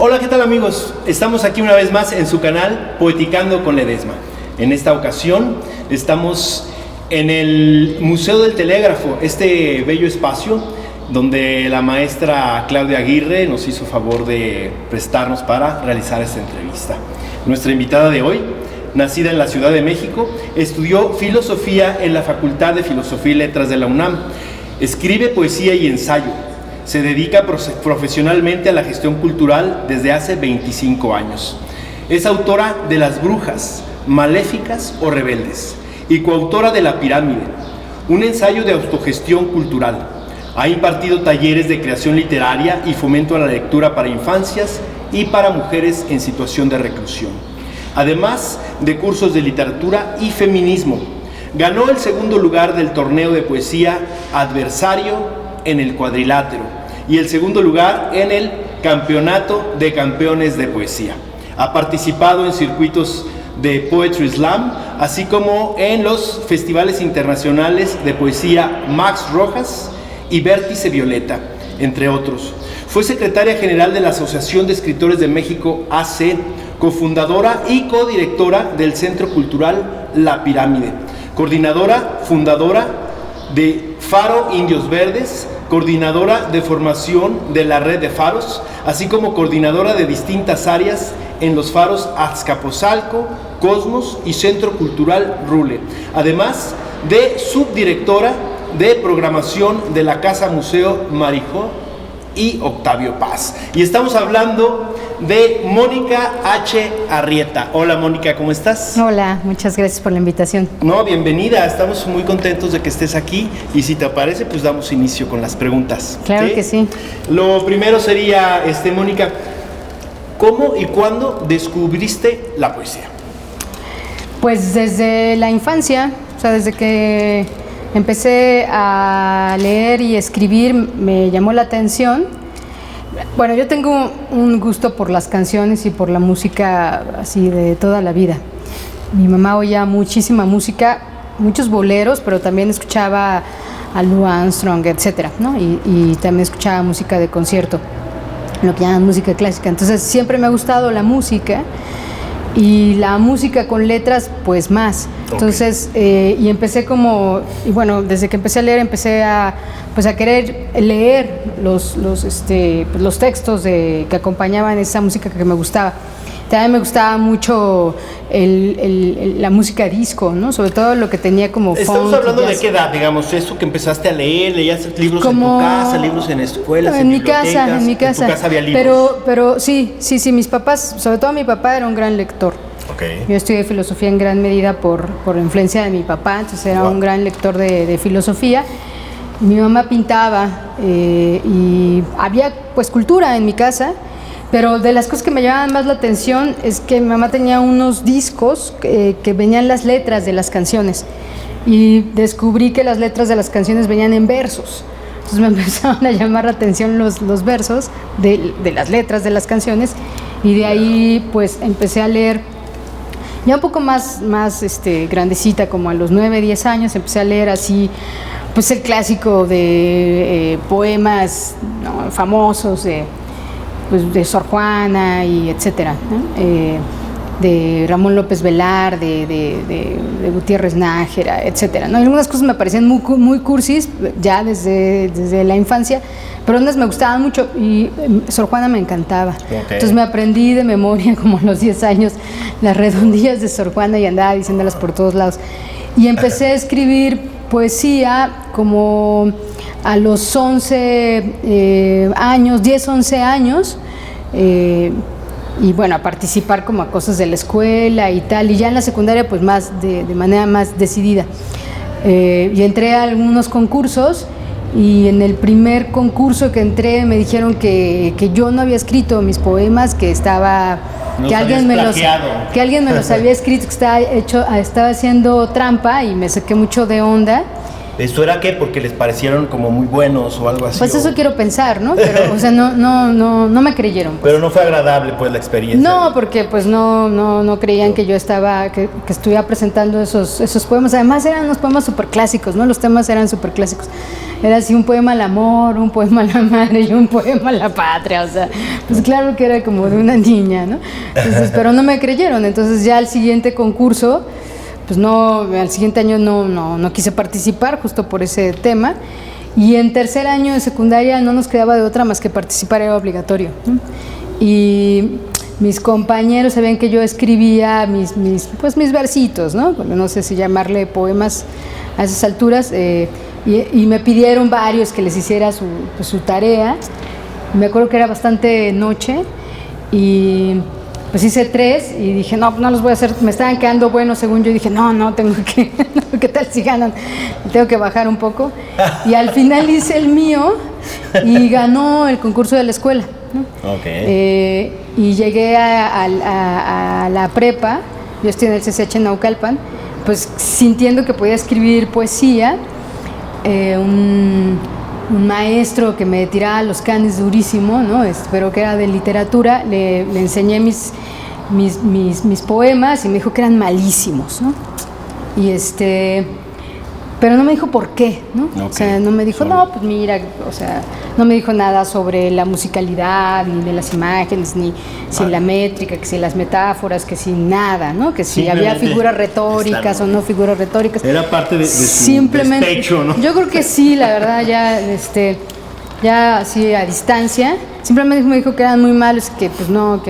Hola, ¿qué tal amigos? Estamos aquí una vez más en su canal Poeticando con Ledesma. En esta ocasión estamos en el Museo del Telégrafo, este bello espacio donde la maestra Claudia Aguirre nos hizo favor de prestarnos para realizar esta entrevista. Nuestra invitada de hoy, nacida en la Ciudad de México, estudió filosofía en la Facultad de Filosofía y Letras de la UNAM. Escribe poesía y ensayo. Se dedica profesionalmente a la gestión cultural desde hace 25 años. Es autora de Las Brujas, Maléficas o Rebeldes y coautora de La Pirámide, un ensayo de autogestión cultural. Ha impartido talleres de creación literaria y fomento a la lectura para infancias y para mujeres en situación de reclusión, además de cursos de literatura y feminismo. Ganó el segundo lugar del torneo de poesía Adversario en el Cuadrilátero y el segundo lugar en el Campeonato de Campeones de Poesía. Ha participado en circuitos de Poetry Slam, así como en los festivales internacionales de poesía Max Rojas y Vértice Violeta, entre otros. Fue secretaria general de la Asociación de Escritores de México, AC, cofundadora y codirectora del Centro Cultural La Pirámide, coordinadora, fundadora de Faro Indios Verdes, coordinadora de formación de la red de faros, así como coordinadora de distintas áreas en los faros Azcapotzalco, Cosmos y Centro Cultural Rule, además de subdirectora de programación de la Casa Museo Marijó y Octavio Paz. Y estamos hablando de Mónica H. Arrieta. Hola Mónica, ¿cómo estás? Hola, muchas gracias por la invitación. No, bienvenida, estamos muy contentos de que estés aquí y si te parece, pues damos inicio con las preguntas. Claro que sí. Lo primero sería, Mónica, ¿cómo y cuándo descubriste la poesía? Pues desde la infancia, o sea, desde que empecé a leer y escribir me llamó la atención. Bueno, yo tengo un gusto por las canciones y por la música así de toda la vida. Mi mamá oía muchísima música, muchos boleros, pero también escuchaba a Lou Armstrong, etcétera, ¿no? Y también escuchaba música de concierto, lo que llaman música clásica. Entonces siempre me ha gustado la música y la música con letras, pues más. Entonces, y empecé y bueno, desde que empecé a leer, empecé a querer leer los textos que acompañaban esa música que me gustaba. También me gustaba mucho la música disco, ¿no? Sobre todo lo que tenía como Estamos hablando de qué edad, digamos, eso que empezaste a leer, leías libros en tu casa, libros en escuelas, en bibliotecas. En mi casa. En tu casa había libros. Pero sí, mis papás, sobre todo mi papá era un gran lector. Okay. Yo estudié filosofía en gran medida por influencia de mi papá, entonces era un gran lector de filosofía. Mi mamá pintaba y había pues cultura en mi casa, pero de las cosas que me llamaban más la atención es que mi mamá tenía unos discos que venían las letras de las canciones y descubrí que las letras de las canciones venían en versos. Entonces me empezaron a llamar la atención los versos de las letras de las canciones y de ahí pues empecé a leer. Ya un poco más grandecita, como a los 9, 10 años, empecé a leer así, pues el clásico de poemas, ¿no?, famosos de Sor Juana y etcétera, ¿no? De Ramón López Velar, de Gutiérrez Nájera, etcétera, ¿no? Algunas cosas me parecían muy cursis ya desde la infancia, pero unas me gustaban mucho y Sor Juana me encantaba. Okay. Entonces me aprendí de memoria como a los 10 años las redondillas de Sor Juana y andaba diciéndolas por todos lados. Y empecé a escribir poesía como a los 11 años, 10, 11 años, y bueno, a participar como a cosas de la escuela y tal, y ya en la secundaria pues más de manera más decidida. Y entré a algunos concursos y en el primer concurso que entré me dijeron que yo no había escrito mis poemas, que alguien me los había escrito, que estaba haciendo trampa y me saqué mucho de onda. ¿Esto era qué? Porque les parecieron como muy buenos o algo así. Pues eso quiero pensar, ¿no? Pero, o sea, no me creyeron. Pues. Pero no fue agradable, pues, la experiencia. No, porque pues no creían que yo que estuviera presentando esos poemas. Además eran unos poemas súper clásicos, ¿no? Los temas eran súper clásicos. Era así un poema al amor, un poema a la madre y un poema a la patria. O sea, pues claro que era como de una niña, ¿no? Entonces, pero no me creyeron. Entonces ya al siguiente concurso, pues al siguiente año no quise participar justo por ese tema. Y en tercer año de secundaria no nos quedaba de otra más que participar, era obligatorio, ¿no? Y mis compañeros sabían que yo escribía mis versitos, ¿no? Porque no sé si llamarle poemas a esas alturas, y me pidieron varios que les hiciera su tarea. Me acuerdo que era bastante noche y pues hice 3 y dije, no los voy a hacer, me estaban quedando buenos según yo, y dije, tengo que, ¿qué tal si ganan? Tengo que bajar un poco. Y al final hice el mío y ganó el concurso de la escuela, ¿no? Okay. Y llegué a la prepa, yo estoy en el CCH en Naucalpan, pues sintiendo que podía escribir poesía. Un maestro que me tiraba los canes durísimo, ¿no? Pero que era de literatura, le enseñé mis poemas y me dijo que eran malísimos, ¿no? Y pero no me dijo por qué, ¿no? Okay. O sea, no me dijo, pues mira, o sea, no me dijo nada sobre la musicalidad, ni de las imágenes, ni si la métrica, que si las metáforas, que si nada, ¿no? Que si había figuras retóricas o no figuras retóricas. Era parte de su despecho, ¿no? Yo creo que sí, la verdad, ya así a distancia. Simplemente me dijo que eran muy malos, que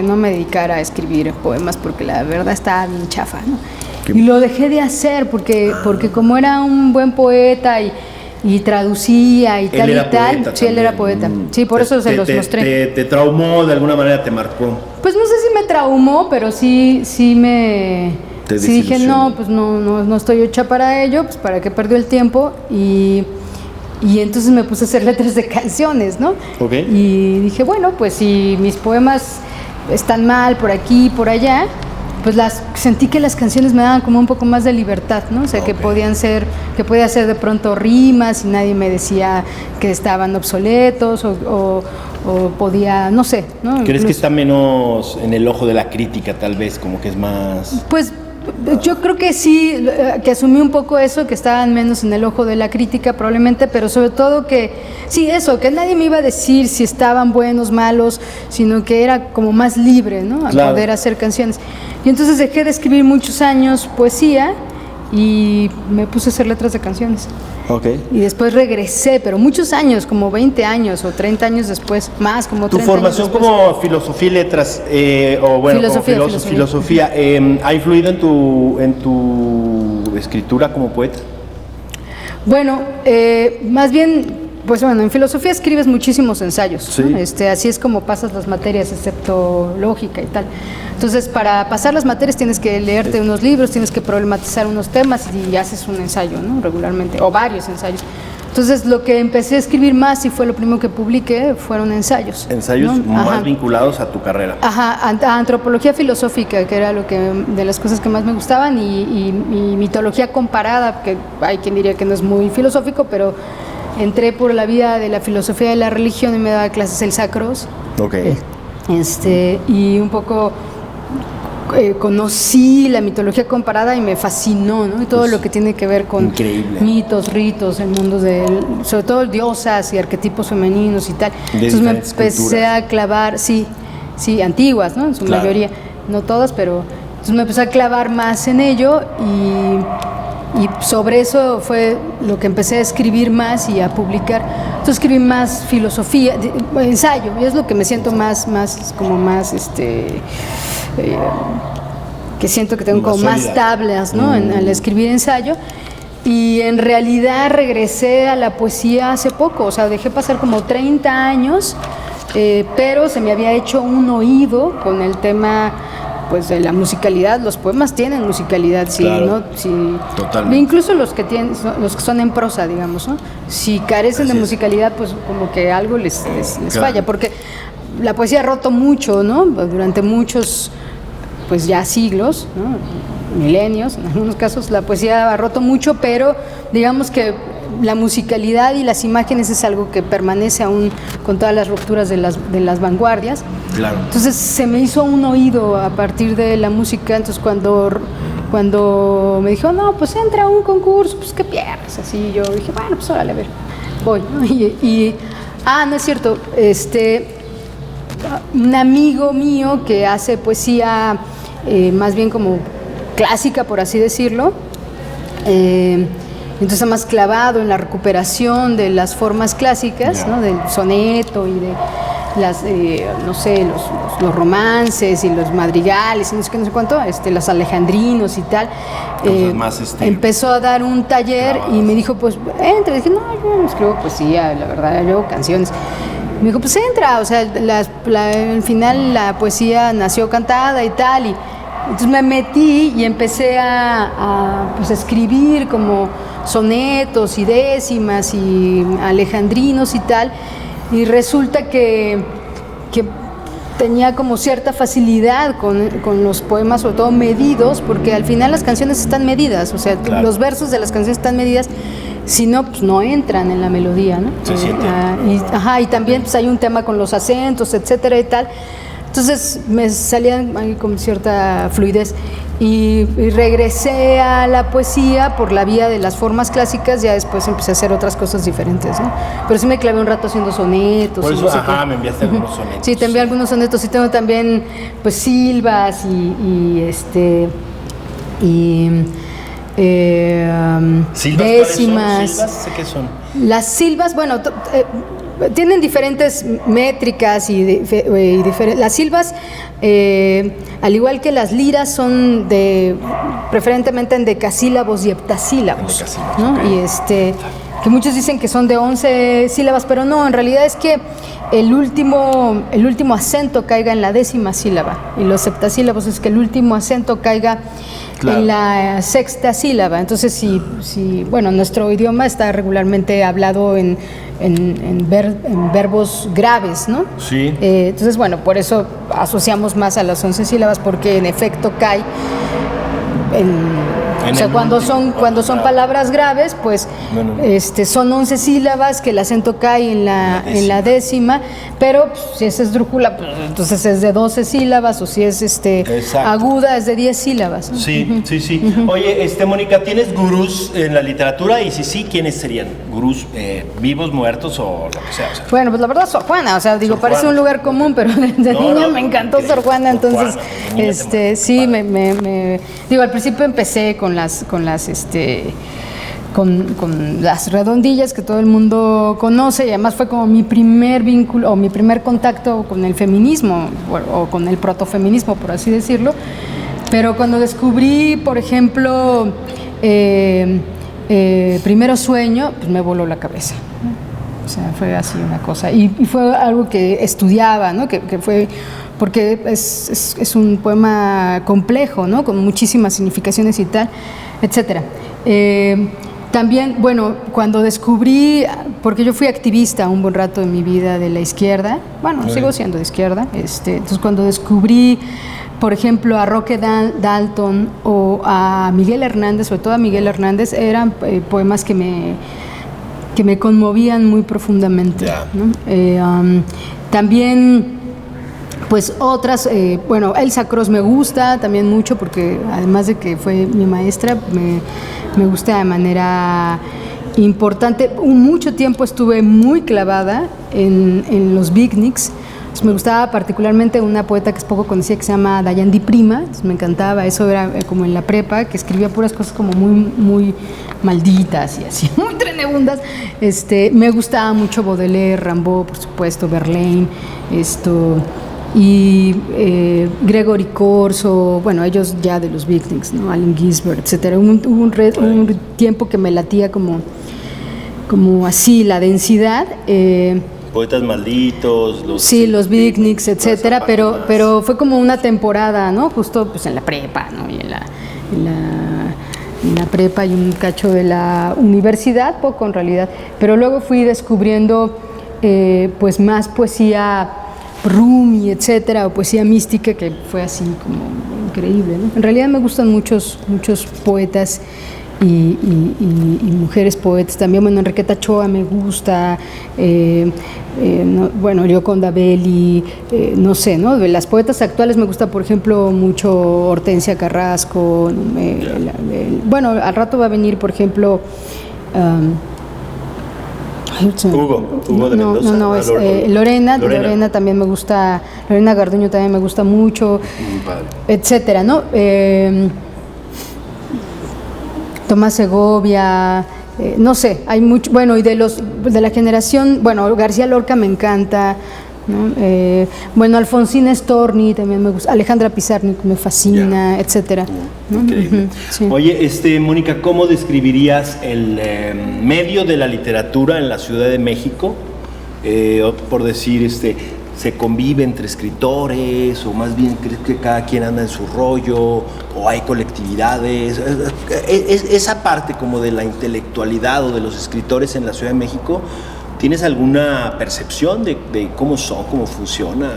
no me dedicara a escribir poemas porque la verdad estaba bien chafa, ¿no? Y lo dejé de hacer porque como era un buen poeta y traducía y tal y tal. Sí, él era poeta. Sí, por eso se los mostré. ¿Te traumó de alguna manera? ¿Te marcó? Pues no sé si me traumó, pero sí dije, no estoy hecha para ello, pues para qué perdió el tiempo. Y entonces me puse a hacer letras de canciones, ¿no? Okay. Y dije, bueno, pues si mis poemas están mal por aquí y por allá, pues sentí que las canciones me daban como un poco más de libertad, ¿no? O sea, que podía hacer de pronto rimas y nadie me decía que estaban obsoletos o podía, no sé, ¿no? ¿Crees incluso que está menos en el ojo de la crítica, tal vez, como que es más? Pues yo creo que sí, que asumí un poco eso, que estaban menos en el ojo de la crítica probablemente, pero sobre todo que nadie me iba a decir si estaban buenos, malos, sino que era como más libre, ¿no? A poder hacer canciones. Y entonces dejé de escribir muchos años poesía y me puse a hacer letras de canciones. Okay. Y después regresé, pero muchos años, como 20 años o 30 años después, más como 30 años después. ¿Tu formación como filosofía y letras, filosofía, ha influido en tu escritura como poeta? Bueno, más bien, pues bueno, en filosofía escribes muchísimos ensayos, sí, ¿no? Así es como pasas las materias, excepto lógica y tal. Entonces, para pasar las materias tienes que leerte unos libros, tienes que problematizar unos temas y haces un ensayo, ¿no? Regularmente, o varios ensayos. Entonces, lo que empecé a escribir más y fue lo primero que publiqué fueron ensayos. Ensayos, ¿no? Más vinculados a tu carrera. Ajá, a antropología filosófica, que era de las cosas que más me gustaban, y mitología comparada, que hay quien diría que no es muy filosófico, pero entré por la vía de la filosofía de la religión y me daba clases el Sacros. Okay. Y un poco conocí la mitología comparada y me fascinó, ¿no? Y todo lo que tiene que ver con mitos, ritos, el mundo sobre todo diosas y arquetipos femeninos y tal. Entonces me empecé a clavar, sí, antiguas, ¿no? En su mayoría, no todas, pero entonces me empecé a clavar más en ello y sobre eso fue lo que empecé a escribir más y a publicar. Entonces escribí más filosofía, ensayo, y es lo que me siento más que siento que tengo como más tablas, ¿no? Al escribir ensayo. Y en realidad regresé a la poesía hace poco, o sea, dejé pasar como 30 años, pero se me había hecho un oído con el tema, pues, de la musicalidad. Los poemas tienen musicalidad, sí, claro, ¿no? Sí, totalmente. Incluso los que son en prosa, digamos, ¿no? Si carecen de musicalidad, pues como que algo les falla, porque la poesía ha roto mucho, ¿no? Durante muchos, pues ya siglos, ¿no? Milenios, en algunos casos la poesía ha roto mucho, pero digamos que la musicalidad y las imágenes es algo que permanece aún con todas las rupturas de las vanguardias. Claro. Entonces se me hizo un oído a partir de la música. Entonces cuando me dijo, no, pues entra a un concurso, pues ¿qué pierdes? Así yo dije, bueno, pues órale, a ver, voy, ¿no? No es cierto, un amigo mío que hace poesía más bien como clásica, por así decirlo, entonces está más clavado en la recuperación de las formas clásicas, ¿no? Del soneto y de las, no sé, los romances y los madrigales y no sé qué, no sé cuánto, los alejandrinos y tal. Empezó a dar un taller y me dijo, pues entra. Y dije, no, yo no escribo poesía, la verdad, yo canciones. Me dijo, pues entra, o sea, al final la poesía nació cantada y tal, y entonces me metí y empecé a escribir como sonetos y décimas y alejandrinos y tal, y resulta que tenía como cierta facilidad con los poemas, sobre todo medidos, porque al final las canciones están medidas, o sea, claro, los versos de las canciones están medidas, si no, pues no entran en la melodía, ¿no? Se siente. Y también pues hay un tema con los acentos, etcétera y tal. Entonces me salían ahí con cierta fluidez y regresé a la poesía por la vía de las formas clásicas. Ya después empecé a hacer otras cosas diferentes, ¿no? Pero sí me clavé un rato haciendo sonetos. Por eso, me enviaste algunos sonetos. Sí, te envié algunos sonetos y tengo también pues silvas ¿Silvas? décimas. ¿Silvas? ¿Qué son? Las silvas, bueno, tienen diferentes métricas y las silvas, al igual que las liras, son preferentemente en decasílabos y heptasílabos, ¿no? Y que muchos dicen que son de 11 sílabas, pero no, en realidad es que el último acento caiga en la 10ª sílaba, y los heptasílabos es que el último acento caiga, claro, en la 6ª sílaba. Entonces, si bueno, nuestro idioma está regularmente hablado en verbos graves, ¿no? Sí. Entonces, bueno, por eso asociamos más a las 11 sílabas, porque en efecto cae o sea, cuando son palabras graves, pues son 11 sílabas que el acento cae en la 10ª, pero pues, si es esdrújula, pues, entonces es de 12 sílabas, o si es aguda es de 10 sílabas, ¿no? Sí, sí. Oye, Mónica, ¿tienes gurús en la literatura? Y si sí, ¿quiénes serían? ¿Gurús vivos, muertos o lo que sea? Bueno, pues la verdad, Sor Juana, o sea, digo, parece un lugar común, pero de niña me encantó Sor Juana, entonces, sí, digo, al principio empecé con las redondillas que todo el mundo conoce, y además fue como mi primer vínculo o mi primer contacto con el feminismo o con el protofeminismo, por así decirlo. Pero cuando descubrí, por ejemplo, Primero Sueño, pues me voló la cabeza. O sea, fue así una cosa, y fue algo que estudiaba, ¿no? Que fue porque es un poema complejo, ¿no? Con muchísimas significaciones y tal, etcétera. También, bueno, cuando descubrí, porque yo fui activista un buen rato en mi vida de la izquierda, bueno, sigo siendo de izquierda, entonces cuando descubrí, por ejemplo, a Roque Dalton o a Miguel Hernández, sobre todo a Miguel Hernández, eran poemas que me conmovían muy profundamente, ¿no? También, pues otras, bueno, Elsa Cross me gusta también mucho, porque además de que fue mi maestra, me gusta de manera importante. Mucho tiempo estuve muy clavada en los beatniks. Me gustaba particularmente una poeta que es poco conocida, que se llama Dayandi Prima. Me encantaba, eso era como en la prepa, que escribía puras cosas como muy malditas y así, muy trenebundas. Me gustaba mucho Baudelaire, Rimbaud, por supuesto, Verlaine, y Gregory Corso, bueno, ellos ya de los beatniks, ¿no? Allen Ginsberg, etcétera. Hubo un tiempo que me latía como así la densidad. Poetas malditos, los beatniks, etcétera, pero fue como una temporada, ¿no? Justo pues en la prepa, ¿no? Y en la prepa y un cacho de la universidad, poco en realidad. Pero luego fui descubriendo pues más poesía Rumi, etcétera, o poesía mística, que fue así como increíble, ¿no? En realidad me gustan muchos poetas y mujeres poetas también. Bueno, Enriqueta Ochoa me gusta, bueno, Gioconda Belli, no sé, ¿no? De las poetas actuales me gusta, por ejemplo, mucho Hortensia Carrasco. Bueno, al rato va a venir, por ejemplo, Hugo de Mendoza. No, es Lorena también me gusta, Lorena Garduño también me gusta mucho, etcétera, ¿no? Tomás Segovia, no sé, hay mucho, bueno, y de la generación, bueno, García Lorca me encanta, ¿no? Bueno, Alfonsina Storni también me gusta, Alejandra Pizarnik me fascina, etcétera, ¿no? Increíble. Sí. Oye, Mónica, ¿cómo describirías el medio de la literatura en la Ciudad de México? Por decir, ¿se convive entre escritores o más bien crees que cada quien anda en su rollo o hay colectividades? Esa parte como de la intelectualidad o de los escritores en la Ciudad de México, ¿tienes alguna percepción de cómo son, cómo funciona?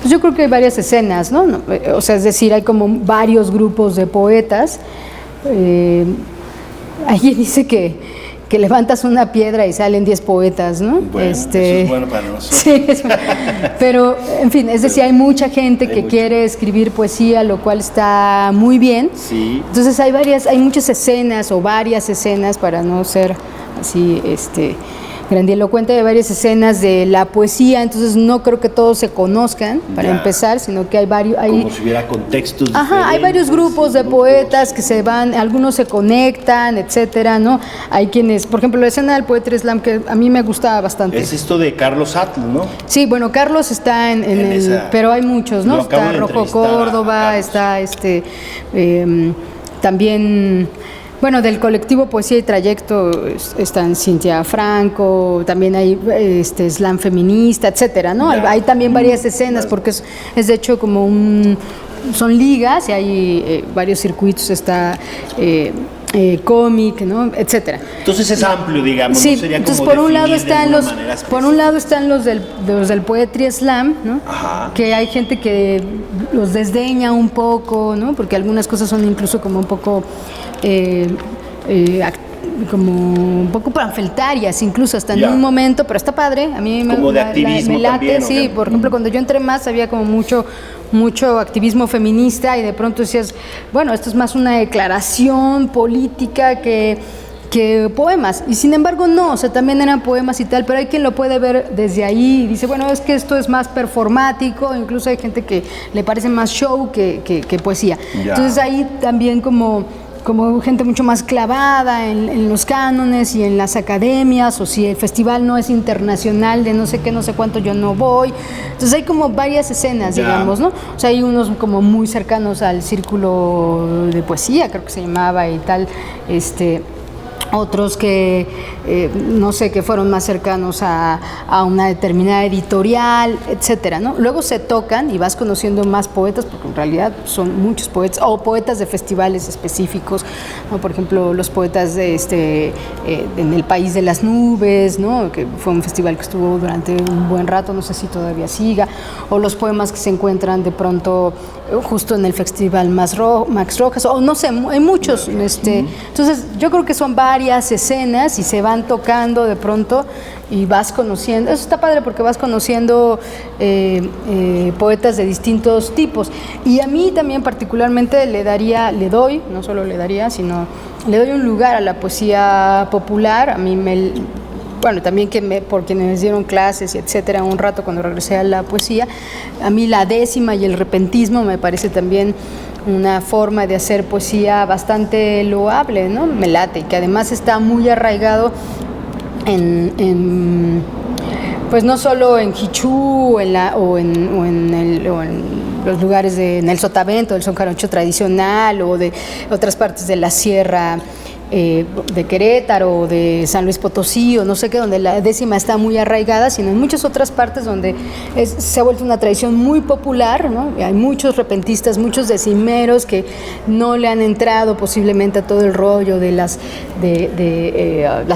Pues yo creo que hay varias escenas, ¿no? O sea, es decir, hay como varios grupos de poetas. Alguien dice que levantas una piedra y salen 10 poetas, ¿no? Bueno, eso es bueno para nosotros. Sí, pero, en fin, es decir, hay mucha gente que quiere escribir poesía, lo cual está muy bien. Sí. Entonces hay muchas escenas o varias escenas, para no ser así, grandilocuente, de varias escenas de la poesía, entonces no creo que todos se conozcan para empezar, sino que hay varios... Como si hubiera contextos diferentes. Ajá, hay varios grupos de poetas que se van, algunos se conectan, etcétera, ¿no? Hay quienes, por ejemplo, la escena del Poetry Slam, que a mí me gusta bastante. Es esto de Carlos Atl, ¿no? Sí, bueno, Carlos está en esa, pero hay muchos, ¿no? Está Rojo Córdoba, está también... Bueno, del colectivo Poesía y Trayecto están Cintia Franco, también hay slam feminista, etcétera, ¿no? Hay también varias escenas, porque es de hecho como son ligas y hay varios circuitos, está cómic, ¿no? Etcétera. Entonces es amplio, digamos. Sí, no sería entonces como por un lado están los del Poetry Slam, ¿no? Ajá. Que hay gente que los desdeña un poco, ¿no? Porque algunas cosas son incluso como un poco como un poco panfletarias, incluso hasta en un momento, pero está padre, a mí como de activismo me late, también, sí, por ejemplo, cuando yo entré más había como mucho activismo feminista y de pronto decías, bueno, esto es más una declaración política que poemas, y sin embargo no, o sea, también eran poemas y tal, pero hay quien lo puede ver desde ahí y dice, bueno, es que esto es más performático, incluso hay gente que le parece más show que poesía. Entonces ahí también como gente mucho más clavada en los cánones y en las academias, o si el festival no es internacional de no sé qué, no sé cuánto, yo no voy. Entonces hay como varias escenas, digamos, ¿no? O sea, hay unos como muy cercanos al círculo de poesía, creo que se llamaba y tal, otros que, no sé, que fueron más cercanos a una determinada editorial, etcétera, ¿no? Luego se tocan y vas conociendo más poetas, porque en realidad son muchos poetas, o poetas de festivales específicos, ¿no? Por ejemplo, los poetas de en el País de las Nubes, ¿no? Que fue un festival que estuvo durante un buen rato, no sé si todavía siga, o los poemas que se encuentran de pronto justo en el Festival Max Rojas, o no sé, hay muchos, entonces yo creo que son varias escenas y se van tocando de pronto y vas conociendo, eso está padre porque vas conociendo poetas de distintos tipos, y a mí también particularmente le doy un lugar a la poesía popular. A mí bueno, también por quienes dieron clases y etcétera, un rato cuando regresé a la poesía, a mí la décima y el repentismo me parece también una forma de hacer poesía bastante loable, ¿no? Me late, y que además está muy arraigado pues no solo en Hichú o en los lugares en el Sotavento, del son jarocho tradicional, o de otras partes de la sierra de Querétaro o de San Luis Potosí o no sé qué, donde la décima está muy arraigada, sino en muchas otras partes donde se ha vuelto una tradición muy popular, ¿no? Hay muchos repentistas, muchos decimeros que no le han entrado posiblemente a todo el rollo de las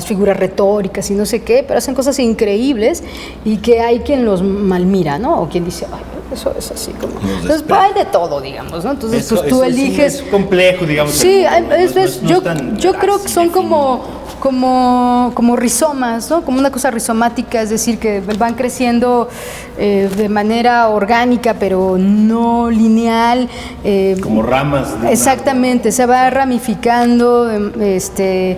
figuras retóricas y no sé qué, pero hacen cosas increíbles y que hay quien los malmira, ¿no? O quien dice, Eso es así como. Nos Entonces, desprecia. hay de todo, digamos, ¿no? Entonces, Eso- pues tú eso eliges. Es complejo, digamos. Sí, no es yo tan creo que así son definido. como rizomas, ¿no? Como una cosa rizomática, es decir, que van creciendo de manera orgánica, pero no lineal. Como ramas. de una- Exactamente, se va ramificando, de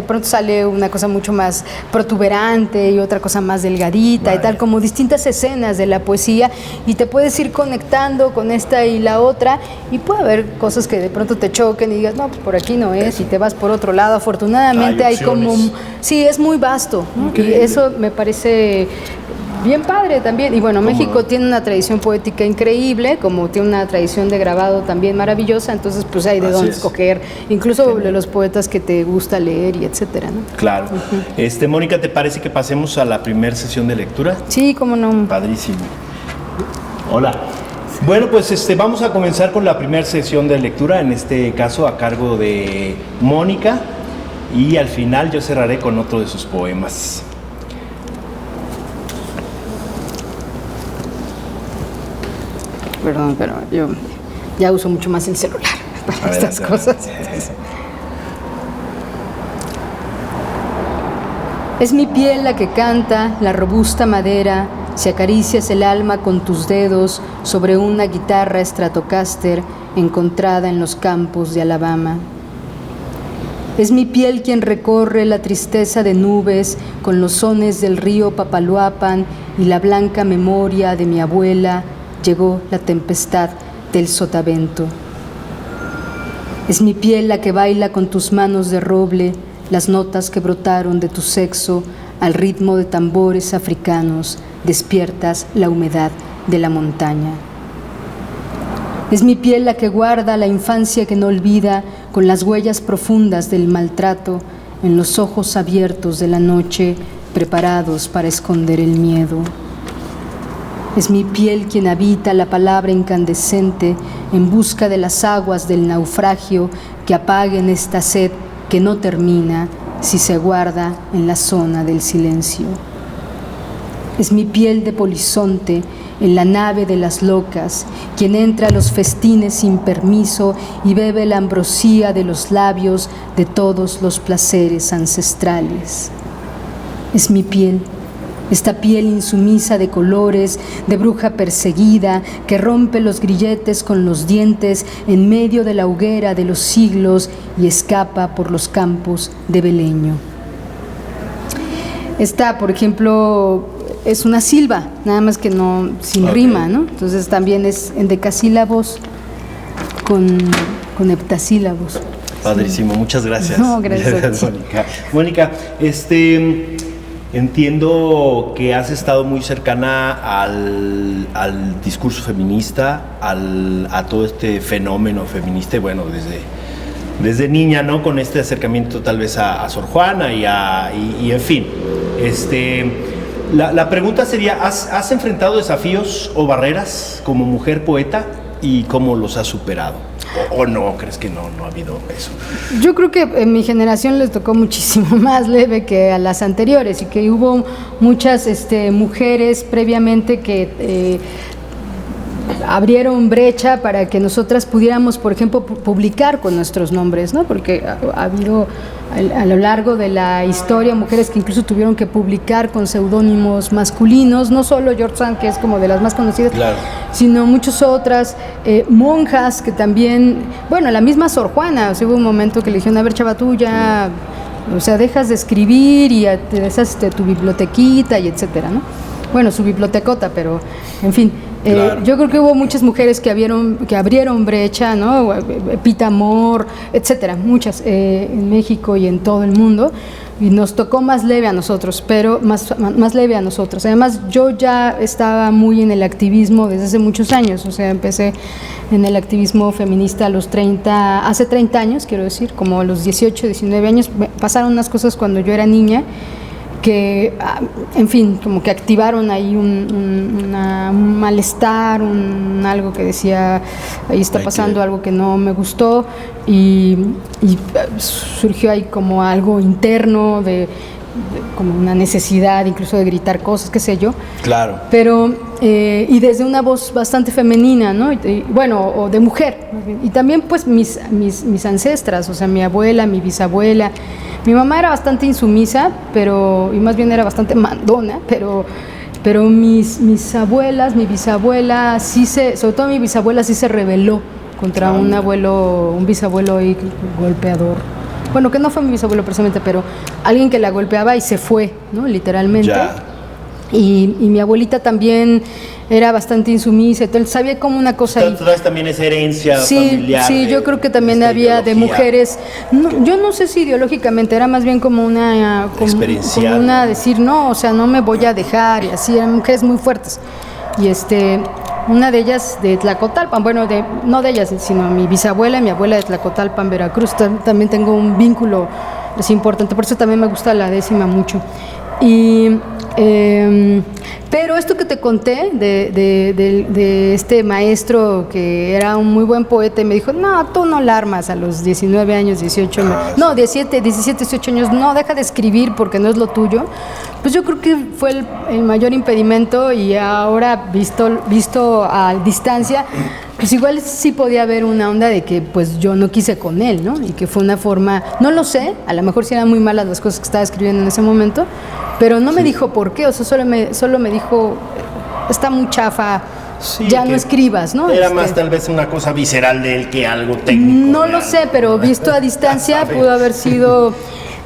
pronto sale una cosa mucho más protuberante y otra cosa más delgadita y Vaya. tal, como distintas escenas de la poesía, y te puedes ir conectando con esta y la otra, y puede haber cosas que de pronto te choquen y digas, no, pues por aquí no es, y te vas por otro lado. Afortunadamente Hay hay como, opciones. sí, es muy vasto, ¿no? Y Increíble. eso me parece bien padre también. Y bueno, ¿Cómo México no? tiene una tradición poética increíble, como tiene una tradición de grabado también maravillosa, entonces pues hay de Así dónde es. escoger, incluso Genial. de los poetas que te gusta leer y etcétera, ¿no? Claro. Mónica, ¿te parece que pasemos a la primera sesión de lectura? Sí, cómo no. Padrísimo. Hola. Bueno, pues vamos a comenzar con la primera sesión de lectura, en este caso a cargo de Mónica, y al final yo cerraré con otro de sus poemas. Perdón, pero yo ya uso mucho más el celular para estas Adelante, cosas. adelante. Es mi piel la que canta, la robusta madera, si acaricias el alma con tus dedos sobre una guitarra Stratocaster encontrada en los campos de Alabama. Es mi piel quien recorre la tristeza de nubes con los sones del río Papaloapan y la blanca memoria de mi abuela. Llegó la tempestad del sotavento. Es mi piel la que baila con tus manos de roble las notas que brotaron de tu sexo al ritmo de tambores africanos, despiertas la humedad de la montaña. Es mi piel la que guarda la infancia que no olvida con las huellas profundas del maltrato en los ojos abiertos de la noche, preparados para esconder el miedo. Es mi piel quien habita la palabra incandescente en busca de las aguas del naufragio que apaguen esta sed que no termina si se guarda en la zona del silencio. Es mi piel de polizonte en la nave de las locas, quien entra a los festines sin permiso y bebe la ambrosía de los labios de todos los placeres ancestrales. Es mi piel, esta piel insumisa de colores, de bruja perseguida, que rompe los grilletes con los dientes en medio de la hoguera de los siglos y escapa por los campos de Beleño. Esta, por ejemplo, es una silva, nada más que no sin rima, ¿no? Entonces también es en decasílabos con heptasílabos. Padrísimo, muchas gracias. No, gracias a ti. Mónica. Mónica, entiendo que has estado muy cercana al discurso feminista, a todo este fenómeno feminista, y bueno, desde niña, ¿no? Con este acercamiento tal vez a Sor Juana y en fin. La pregunta sería, ¿has enfrentado desafíos o barreras como mujer poeta y cómo los has superado? ¿O no? ¿Crees que no ha habido eso? Yo creo que en mi generación les tocó muchísimo más leve que a las anteriores y que hubo muchas mujeres previamente que abrieron brecha para que nosotras pudiéramos, por ejemplo, publicar con nuestros nombres, ¿no? Porque ha habido a lo largo de la historia mujeres que incluso tuvieron que publicar con seudónimos masculinos, no solo George Sand, que es como de las más conocidas, claro, sino muchas otras, monjas que también, bueno, la misma Sor Juana, o sea, hubo un momento que le dijeron, a ver, chava, tú ya, o sea, dejas de escribir y te deshaces de tu bibliotequita y etcétera, ¿no? Bueno, su bibliotecota, pero, en fin. Claro. Yo creo que hubo muchas mujeres que abrieron brecha, ¿no? Pita Amor, etcétera, muchas en México y en todo el mundo, y nos tocó más leve a nosotros, pero más leve a nosotros. Además, yo ya estaba muy en el activismo desde hace muchos años, o sea, empecé en el activismo feminista hace 30 años, quiero decir, como a los 18, 19 años, pasaron unas cosas cuando yo era niña, que, en fin, como que activaron ahí un malestar, algo que decía, ahí está pasando algo que no me gustó, y surgió ahí como algo interno como una necesidad incluso de gritar cosas, qué sé yo. Claro. Pero, y desde una voz bastante femenina, ¿no? Bueno, o de mujer. Y también pues mis ancestras, o sea, mi abuela, mi bisabuela. Mi mamá era bastante insumisa, y más bien era bastante mandona, pero mis abuelas, mi bisabuela, sobre todo mi bisabuela sí se rebeló contra un bisabuelo golpeador. Bueno, que no fue mi bisabuelo precisamente, pero alguien que la golpeaba y se fue, ¿no? Literalmente. Ya. Y mi abuelita también era bastante insumisa, entonces sabía como una cosa ahí. Entonces también esa herencia familiar. Sí, yo creo que también había de mujeres, yo no sé si ideológicamente, era más bien como una experiencial, como una decir, no, o sea, no me voy a dejar, y así, eran mujeres muy fuertes. Y una de ellas de Tlacotalpan, bueno, no de ellas, sino mi bisabuela y mi abuela de Tlacotalpan, Veracruz, también tengo un vínculo, es importante, por eso también me gusta la décima mucho. Pero esto que te conté de este maestro que era un muy buen poeta y me dijo, no, tú no la armas a los 19 años, 18 años, no, 17, 18 años, no, deja de escribir porque no es lo tuyo. Pues yo creo que fue el mayor impedimento, y ahora visto a distancia, pues igual sí podía haber una onda de que pues yo no quise con él, ¿no? Y que fue una forma, no lo sé, a lo mejor sí eran muy malas las cosas que estaba escribiendo en ese momento, pero no me dijo por qué, o sea, solo me dijo, está muy chafa, ya no escribas, ¿no? Era más tal vez una cosa visceral de él que algo técnico. No lo sé, pero visto a distancia pudo haber sido.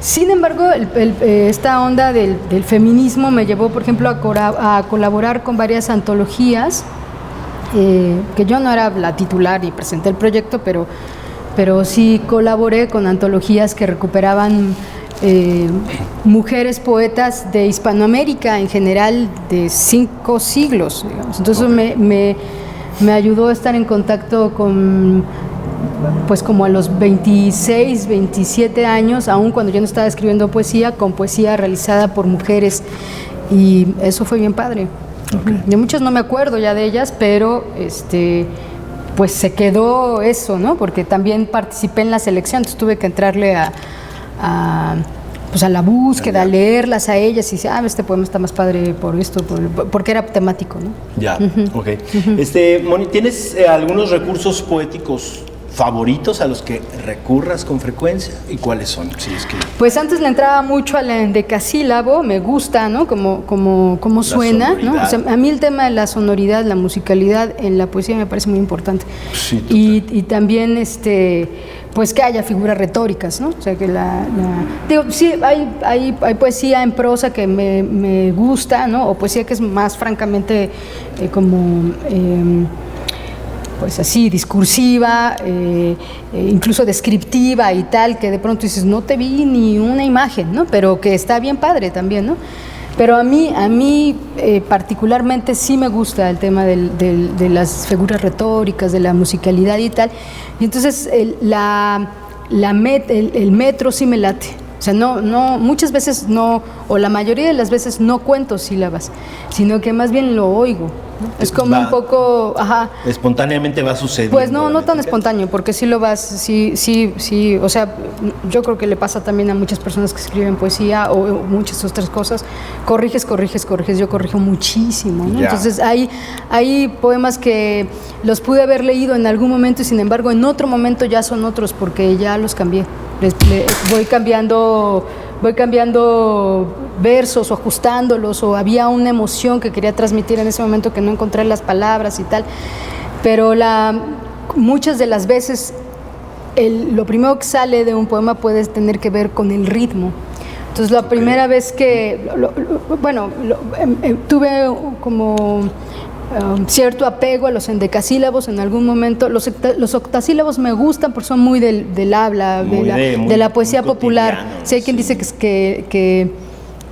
Sin embargo, esta onda del feminismo me llevó, por ejemplo, a colaborar con varias antologías, que yo no era la titular y presenté el proyecto, pero sí colaboré con antologías que recuperaban mujeres poetas de Hispanoamérica en general de 5 siglos, digamos. Entonces me ayudó a estar en contacto con, pues como a los 26, 27 años, aún cuando yo no estaba escribiendo poesía, con poesía realizada por mujeres, y eso fue bien padre. Okay. De muchas no me acuerdo ya de ellas, pero pues se quedó eso, ¿no? Porque también participé en la selección, entonces tuve que entrarle a la búsqueda, a leerlas a ellas y decir, este poema está más padre por esto, porque era temático, ¿no? Ya, ok. Moni, ¿tienes algunos recursos poéticos favoritos a los que recurras con frecuencia? ¿Y cuáles son? Si es que... Pues antes le entraba mucho al endecasílabo, me gusta, ¿no? Como suena, ¿no? O sea, a mí el tema de la sonoridad, la musicalidad en la poesía me parece muy importante. Sí, y también pues que haya figuras retóricas, ¿no? O sea, que digo, sí, hay poesía en prosa que me gusta, ¿no? O poesía que es más francamente pues así, discursiva, incluso descriptiva y tal, que de pronto dices, no te vi ni una imagen, ¿no? Pero que está bien padre también, ¿no? Pero a mí particularmente sí me gusta el tema de las figuras retóricas, de la musicalidad y tal. Y entonces el metro sí me late. O sea, no, muchas veces no, o la mayoría de las veces no cuento sílabas, sino que más bien lo oigo, ¿no? Es como un poco, espontáneamente va sucediendo. Pues no tan espontáneo, porque sí lo vas, sí, o sea, yo creo que le pasa también a muchas personas que escriben poesía o muchas otras cosas, corriges, yo corrijo muchísimo, ¿no? Entonces hay poemas que los pude haber leído en algún momento y sin embargo en otro momento ya son otros porque ya los cambié. Voy cambiando versos o ajustándolos, o había una emoción que quería transmitir en ese momento que no encontré las palabras y tal, pero muchas de las veces lo primero que sale de un poema puede tener que ver con el ritmo. Entonces la primera vez que tuve como cierto apego a los endecasílabos en algún momento. Los octasílabos me gustan porque son muy del habla, de la poesía popular. Si hay quien dice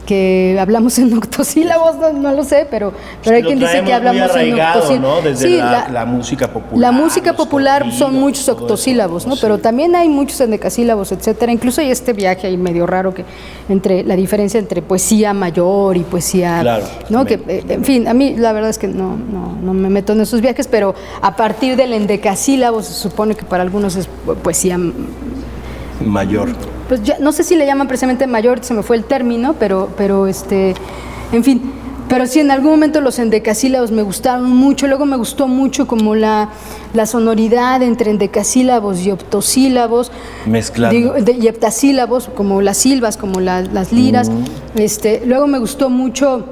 que hablamos en octosílabos, no lo sé, pero hay quien dice que hablamos en octosílabos, ¿no? Desde sí, la música popular. La música popular son muchos octosílabos, ¿no? Sí. Pero también hay muchos endecasílabos, etcétera. Incluso hay este viaje ahí medio raro la diferencia entre poesía mayor y poesía, claro, ¿no? Que, en fin, a mí la verdad es que no me meto en esos viajes, pero a partir del endecasílabo se supone que para algunos es poesía mayor. Pues ya, no sé si le llaman precisamente mayor, se me fue el término, pero en fin, pero sí, en algún momento los endecasílabos me gustaron mucho. Luego me gustó mucho como la sonoridad entre endecasílabos y octosílabos, mezclando, y heptasílabos, como las silbas, como las liras. Luego me gustó mucho.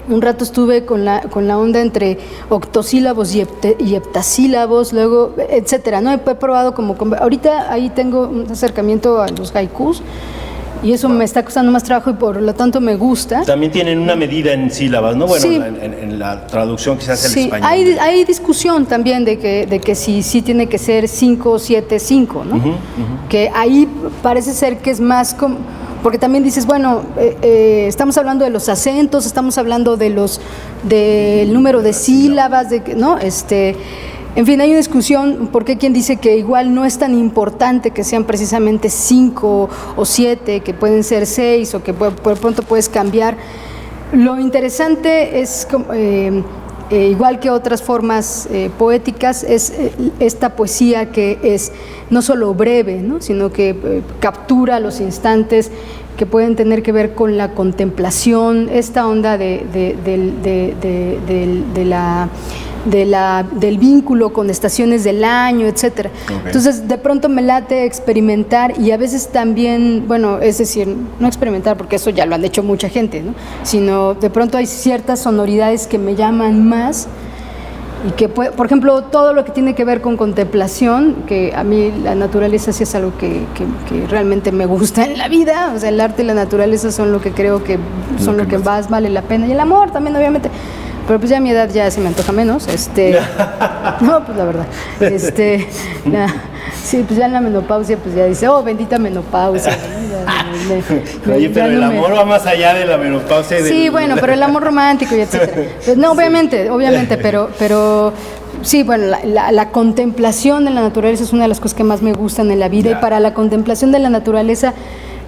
Un rato estuve con la onda entre octosílabos y heptasílabos, luego, etcétera, ¿no? He probado ahorita ahí tengo un acercamiento a los haikus, y eso me está costando más trabajo y por lo tanto me gusta. También tienen una medida en sílabas, ¿no? Bueno, sí. en la traducción que se hace al sí, español. Hay discusión también de que sí tiene que ser 5-7-5, ¿no? Que ahí parece ser que es más como... Porque también dices, bueno, estamos hablando de los acentos, estamos hablando del número de sílabas, ¿no? En fin, hay una discusión, porque quien dice que igual no es tan importante que sean precisamente 5 o 7, que pueden ser 6 o que por pronto puedes cambiar. Lo interesante es, igual que otras formas poéticas, es esta poesía que es no solo breve, ¿no? Sino que captura los instantes que pueden tener que ver con la contemplación, esta onda del vínculo con estaciones del año, etcétera. Okay. Entonces, de pronto me late experimentar, y a veces también, bueno, es decir, no experimentar porque eso ya lo han hecho mucha gente, ¿no? Sino de pronto hay ciertas sonoridades que me llaman más, y que, por ejemplo, todo lo que tiene que ver con contemplación, que a mí la naturaleza sí es algo que realmente me gusta en la vida. O sea, el arte y la naturaleza son lo que creo que son lo que más vale la pena, y el amor también, obviamente. Pero pues ya a mi edad ya se me antoja menos, no, pues la verdad, sí, pues ya en la menopausia, pues ya dice, oh, bendita menopausia, ¿no? Oye, pero el amor va más allá de la menopausia. Sí, bueno, pero el amor romántico y etcétera. Pues no, obviamente, pero sí, bueno, la contemplación de la naturaleza es una de las cosas que más me gustan en la vida, y para la contemplación de la naturaleza,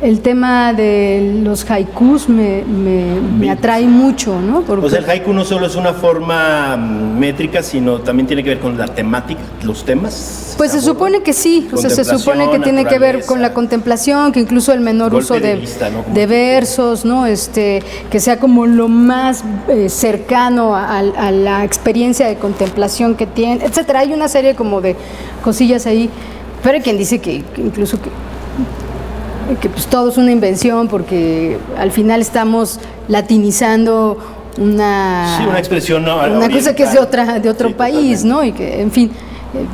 el tema de los haikus me atrae mucho, ¿no? Porque, o sea, el haiku no solo es una forma métrica, sino también tiene que ver con la temática, los temas. Pues se supone que sí, o sea, se supone que tiene que ver con la contemplación, que incluso el menor uso de versos, ¿no? Que sea como lo más cercano a la experiencia de contemplación que tiene, etcétera. Hay una serie como de cosillas ahí, pero hay quien dice que incluso que pues todo es una invención, porque al final estamos latinizando una expresión, ¿no? Una cosa que es de otro país, totalmente, ¿no? Y que, en fin,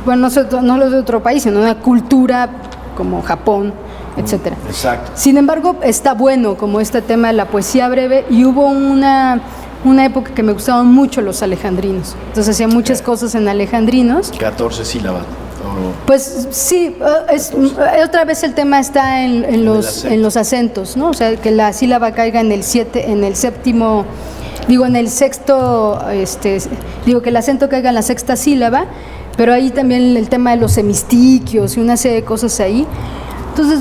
bueno, no lo de otro país, sino una cultura como Japón, etcétera. Exacto. Sin embargo, está bueno como este tema de la poesía breve, y hubo una época que me gustaban mucho los alejandrinos. Entonces hacía muchas cosas en alejandrinos. 14 sílabas. Pues sí, otra vez el tema está en los acentos, ¿no? O sea, que la sílaba caiga en el séptimo, en el sexto, que el acento caiga en la sexta sílaba, pero ahí también el tema de los hemistiquios y una serie de cosas ahí. Entonces,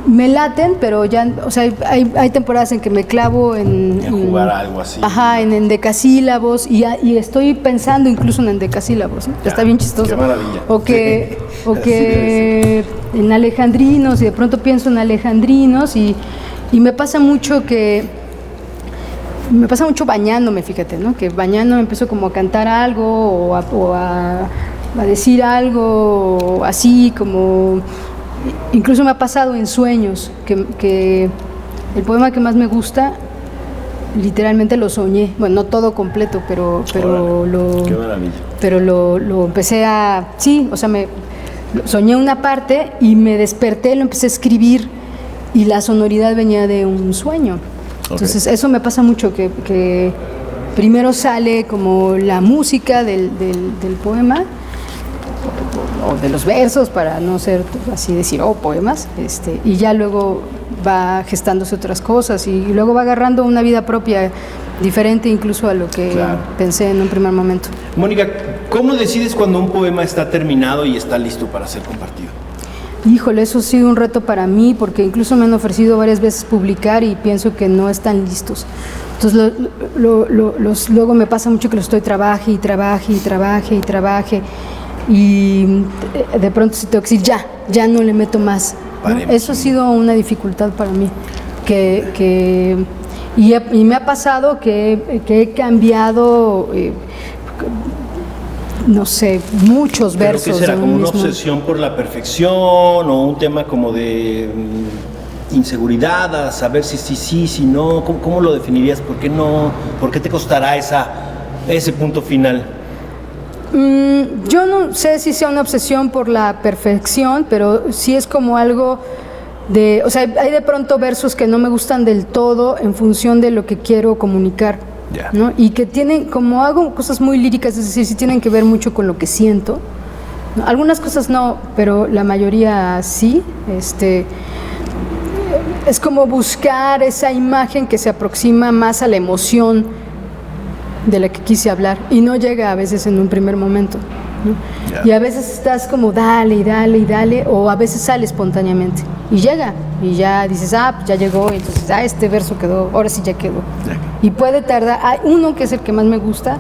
me laten, pero ya, o sea, hay temporadas en que me clavo en jugar algo así. Ajá, en endecasílabos, y estoy pensando incluso en endecasílabos, ¿no? Está bien chistoso. Qué maravilla. O que en alejandrinos, y de pronto pienso en alejandrinos, y me pasa mucho bañándome, fíjate, ¿no? Que bañándome empiezo como a cantar algo o a decir algo así como... Incluso me ha pasado en sueños que el poema que más me gusta, literalmente lo soñé. Bueno, no todo completo, pero Qué maravilla. Pero lo empecé a... Sí, o sea, soñé una parte y me desperté, lo empecé a escribir, y la sonoridad venía de un sueño. Entonces, eso me pasa mucho, que primero sale como la música del poema, o de los versos, para no ser así decir, poemas, y ya luego va gestándose otras cosas, y luego va agarrando una vida propia diferente incluso a lo que pensé en un primer momento. Mónica, ¿cómo decides cuando un poema está terminado y está listo para ser compartido? Híjole, eso ha sido un reto para mí, porque incluso me han ofrecido varias veces publicar y pienso que no están listos. Entonces luego me pasa mucho que lo estoy trabaje, y de pronto si tengo que decir ya no le meto más ¿no? Eso ha sido una dificultad para mí. Y me ha pasado que he cambiado, no sé, muchos versos. ¿Pero qué será? ¿Como una obsesión por la perfección o un tema como de inseguridad, a saber si sí, si no? ¿Cómo lo definirías? ¿Por qué no? ¿Por qué te costará ese punto final? Yo no sé si sea una obsesión por la perfección, pero sí es como algo o sea, hay de pronto versos que no me gustan del todo en función de lo que quiero comunicar, ¿no? Y que tienen, como hago cosas muy líricas, es decir, sí tienen que ver mucho con lo que siento, ¿no? Algunas cosas no, pero la mayoría sí. Es como buscar esa imagen que se aproxima más a la emoción de la que quise hablar y no llega a veces en un primer momento, ¿no? Y a veces estás como dale y dale y dale, o a veces sale espontáneamente y llega y ya dices, pues ya llegó, y entonces este verso quedó, ahora sí ya quedó. Y puede tardar. Hay uno que es el que más me gusta,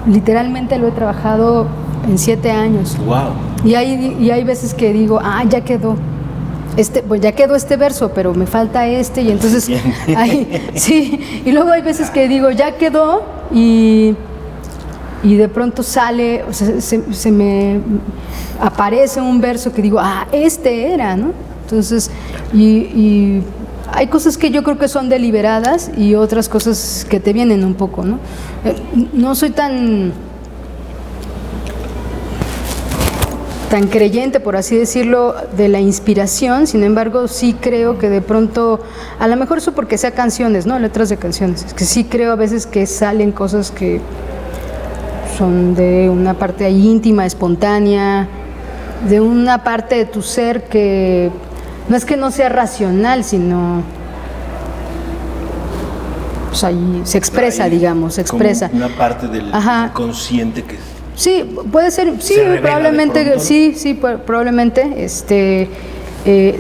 literalmente lo he trabajado en 7 años. Wow. Y hay veces que digo, ya quedó. Pues ya quedó este verso, pero me falta y entonces sí, y luego hay veces que digo, ya quedó, y de pronto sale, o sea, se me aparece un verso que digo, era, ¿no? Entonces, y hay cosas que yo creo que son deliberadas y otras cosas que te vienen un poco, ¿no? No soy tan creyente, por así decirlo, de la inspiración. Sin embargo, sí creo que de pronto, a lo mejor eso porque sea canciones, ¿no? Letras de canciones, es que sí creo a veces que salen cosas que son de una parte ahí íntima, espontánea, de una parte de tu ser que no es que no sea racional, sino pues ahí se expresa, digamos, se expresa. Como una parte del inconsciente que sí, puede ser, sí, probablemente, sí, probablemente,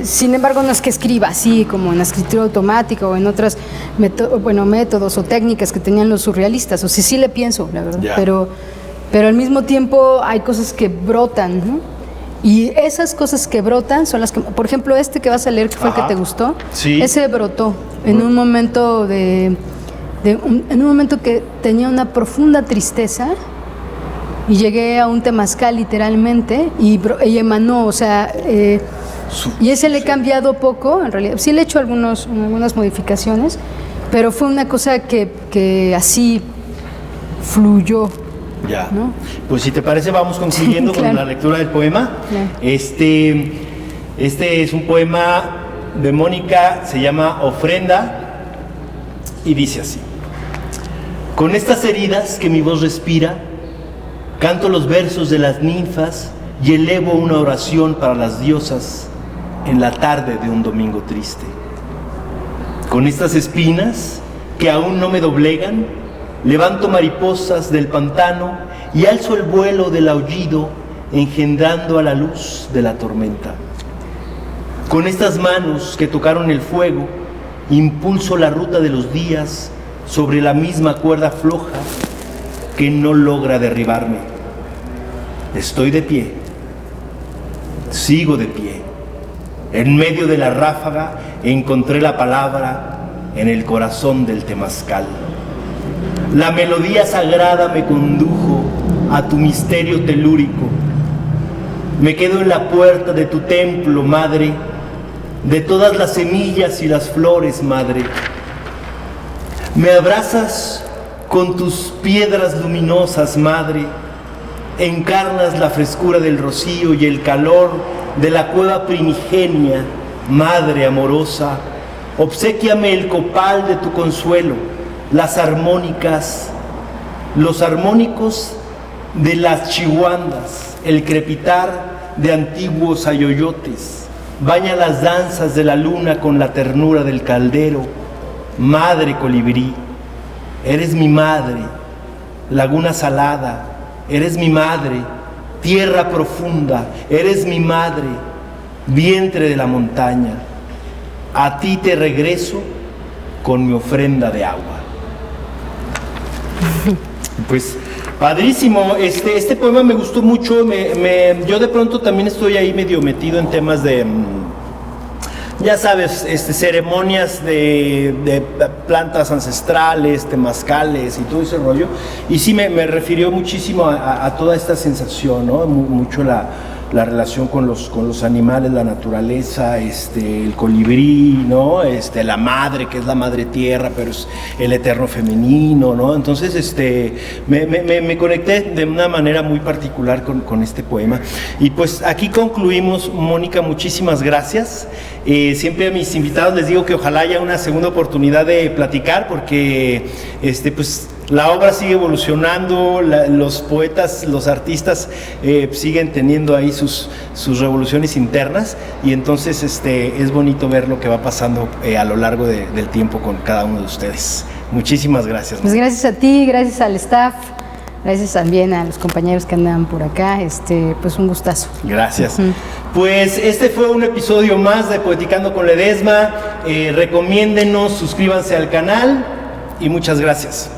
sin embargo no es que escriba así como en la escritura automática o en otras métodos o técnicas que tenían los surrealistas, o sea, sí le pienso, la verdad, pero al mismo tiempo hay cosas que brotan, ¿no? Y esas cosas que brotan son las que, por ejemplo, que vas a leer, que fue el que te gustó, ese brotó en un momento en un momento que tenía una profunda tristeza. Y llegué a un temazcal literalmente y emanó, o sea, y ese le he cambiado poco, en realidad. Sí le he hecho algunas modificaciones, pero fue una cosa que así fluyó. Ya. ¿No? Pues si te parece, vamos concluyendo con la lectura del poema. Este es un poema de Mónica, se llama Ofrenda, y dice así: con estas heridas que mi voz respira, canto los versos de las ninfas y elevo una oración para las diosas en la tarde de un domingo triste. Con estas espinas que aún no me doblegan, levanto mariposas del pantano y alzo el vuelo del aullido, engendrando a la luz de la tormenta. Con estas manos que tocaron el fuego, impulso la ruta de los días sobre la misma cuerda floja que no logra derribarme. Estoy de pie, sigo de pie. En medio de la ráfaga encontré la palabra en el corazón del temazcal. La melodía sagrada me condujo a tu misterio telúrico. Me quedo en la puerta de tu templo, madre, de todas las semillas y las flores, madre. Me abrazas con tus piedras luminosas, madre, encarnas la frescura del rocío y el calor de la cueva primigenia, madre amorosa, obséquiame el copal de tu consuelo, las armónicas, los armónicos de las chihuandas, el crepitar de antiguos ayoyotes, baña las danzas de la luna con la ternura del caldero, madre colibrí. Eres mi madre, laguna salada, eres mi madre, tierra profunda, eres mi madre, vientre de la montaña. A ti te regreso con mi ofrenda de agua. Pues padrísimo, este poema me gustó mucho. Yo de pronto también estoy ahí medio metido en temas de ya sabes, ceremonias de plantas ancestrales, temazcales y todo ese rollo. Y sí me refirió muchísimo a toda esta sensación, ¿no? Mucho la relación con los animales, la naturaleza, el colibrí, ¿no? La madre, que es la madre tierra, pero es el eterno femenino, ¿no? Entonces, me conecté de una manera muy particular con este poema. Y pues aquí concluimos. Mónica, muchísimas gracias. Siempre a mis invitados les digo que ojalá haya una segunda oportunidad de platicar, porque pues la obra sigue evolucionando, los poetas, los artistas siguen teniendo ahí sus revoluciones internas, y entonces es bonito ver lo que va pasando a lo largo del tiempo con cada uno de ustedes. Muchísimas gracias. Pues gracias a ti, gracias al staff, gracias también a los compañeros que andan por acá, pues un gustazo. Gracias. Pues este fue un episodio más de Poeticando con Ledesma. Recomiéndenos, suscríbanse al canal y muchas gracias.